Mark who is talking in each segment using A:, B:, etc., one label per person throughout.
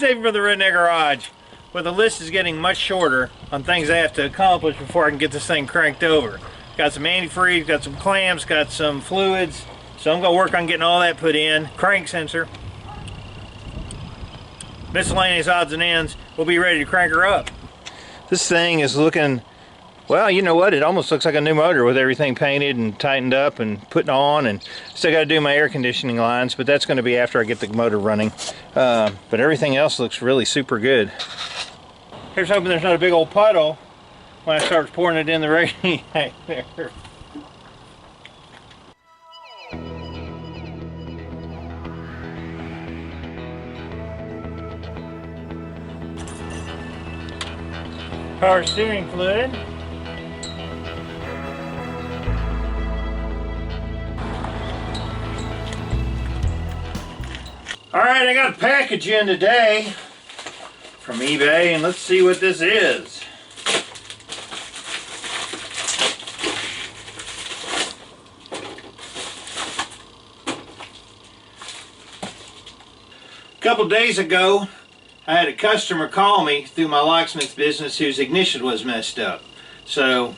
A: Dave from the Redneck Garage. Well, the list is getting much shorter on things I have to accomplish before I can get this thing cranked over. Got some antifreeze, got some clamps, got some fluids. So I'm going to work on getting all that put in. Crank sensor. Miscellaneous odds and ends. We'll be ready to crank her up. This thing is looking, well, you know what? It almost looks like a new motor with everything painted and tightened up and putting on. And still got to do my air conditioning lines, but that's going to be after I get the motor running. But everything else looks really super good. Here's hoping there's not a big old puddle when I start pouring it in the radiator. Power steering fluid. Alright, I got a package in today from eBay, and let's see what this is. A couple days ago, I had a customer call me through my locksmith business whose ignition was messed up. So,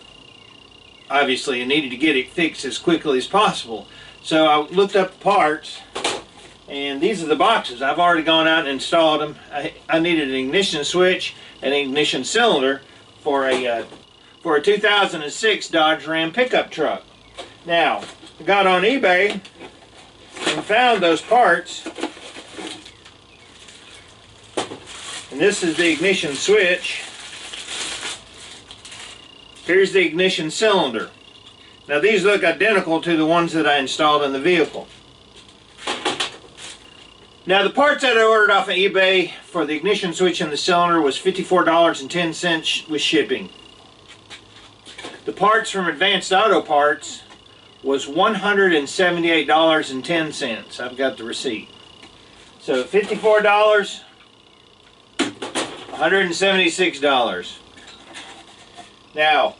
A: obviously I needed to get it fixed as quickly as possible. So I looked up the parts, and these are the boxes. I've already gone out and installed them. I needed an ignition switch and an ignition cylinder for a 2006 Dodge Ram pickup truck. Now, I got on eBay and found those parts. And this is the ignition switch. Here's the ignition cylinder. Now these look identical to the ones that I installed in the vehicle. Now the parts that I ordered off of eBay for the ignition switch and the cylinder was $54.10 with shipping. The parts from Advanced Auto Parts was $178.10. I've got the receipt. So $54. $176. Now,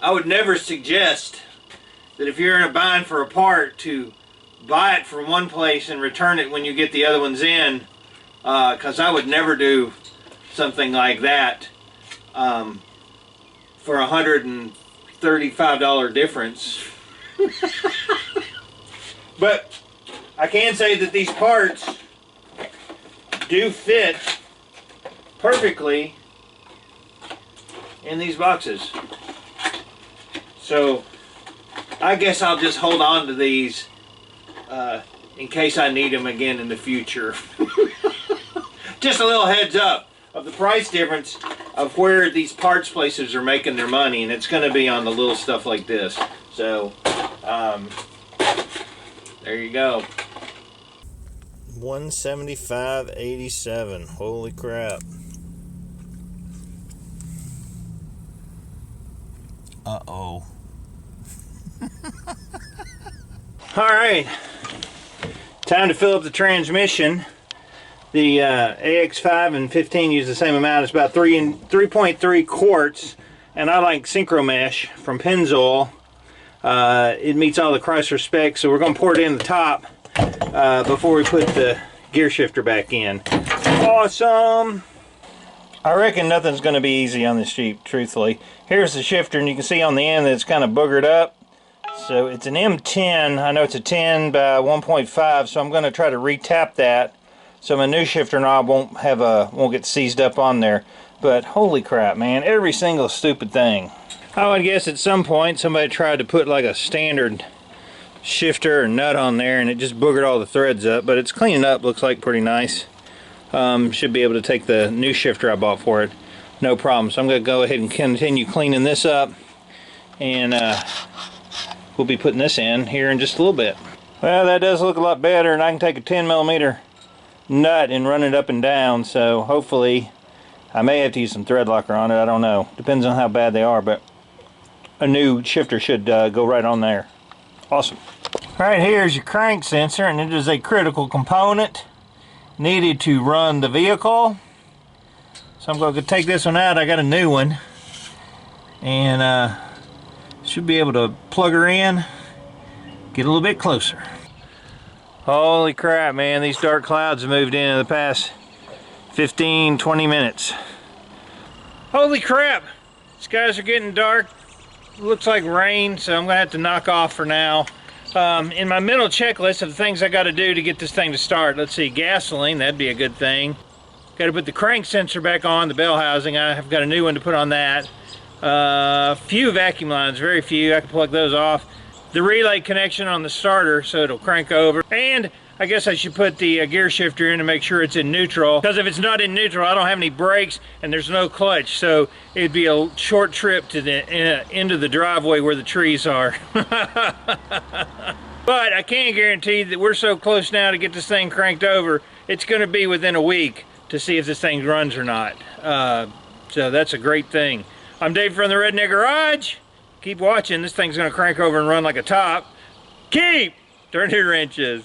A: I would never suggest that if you're in a bind for a part to buy it from one place and return it when you get the other ones in, because I would never do something like that for $135 difference. But I can say that these parts do fit perfectly in these boxes. So I guess I'll just hold on to these in case I need them again in the future. Just a little heads up of the price difference of where these parts places are making their money, and it's going to be on the little stuff like this. So there you go. 175.87. Holy crap. Uh-oh. Alright. Time to fill up the transmission. The AX5 and 15 use the same amount. It's about 3.3 quarts. And I like Synchro Mesh from Pennzoil. It meets all the Chrysler specs, so we're going to pour it in the top before we put the gear shifter back in. Awesome! I reckon nothing's going to be easy on this Jeep, truthfully. Here's the shifter, and you can see on the end that it's kind of boogered up. So it's an M10. I know it's a 10 by 1.5, so I'm going to try to re-tap that so my new shifter knob won't get seized up on there. But holy crap, man, every single stupid thing. I would guess at some point somebody tried to put like a standard shifter or nut on there and it just boogered all the threads up, but it's cleaning up, looks like pretty nice. Should be able to take the new shifter I bought for it, no problem. So I'm going to go ahead and continue cleaning this up, and we'll be putting this in here in just a little bit. Well, that does look a lot better, and I can take a 10mm nut and run it up and down, so hopefully I may have to use some thread locker on it, I don't know. Depends on how bad they are, but a new shifter should go right on there. Awesome. Alright, here's your crank sensor, and it is a critical component needed to run the vehicle. So I'm going to take this one out. I got a new one, and should be able to plug her in, get a little bit closer. Holy crap, man, these dark clouds have moved in the past 15, 20 minutes. Holy crap! Skies are getting dark. Looks like rain, so I'm gonna have to knock off for now. In my mental checklist of the things I got to do to get this thing to start, let's see, gasoline, that'd be a good thing. Got to put the crank sensor back on, the bell housing. I have got a new one to put on that. Few vacuum lines, very few. I can plug those off. The relay connection on the starter so it'll crank over. And I guess I should put the gear shifter in to make sure it's in neutral, because if it's not in neutral, I don't have any brakes and there's no clutch, so it'd be a short trip to the end of the driveway where the trees are. But I can guarantee that we're so close now to get this thing cranked over, it's going to be within a week to see if this thing runs or not. So that's a great thing. I'm Dave from the Redneck Garage. Keep watching. This thing's going to crank over and run like a top. Keep turning wrenches.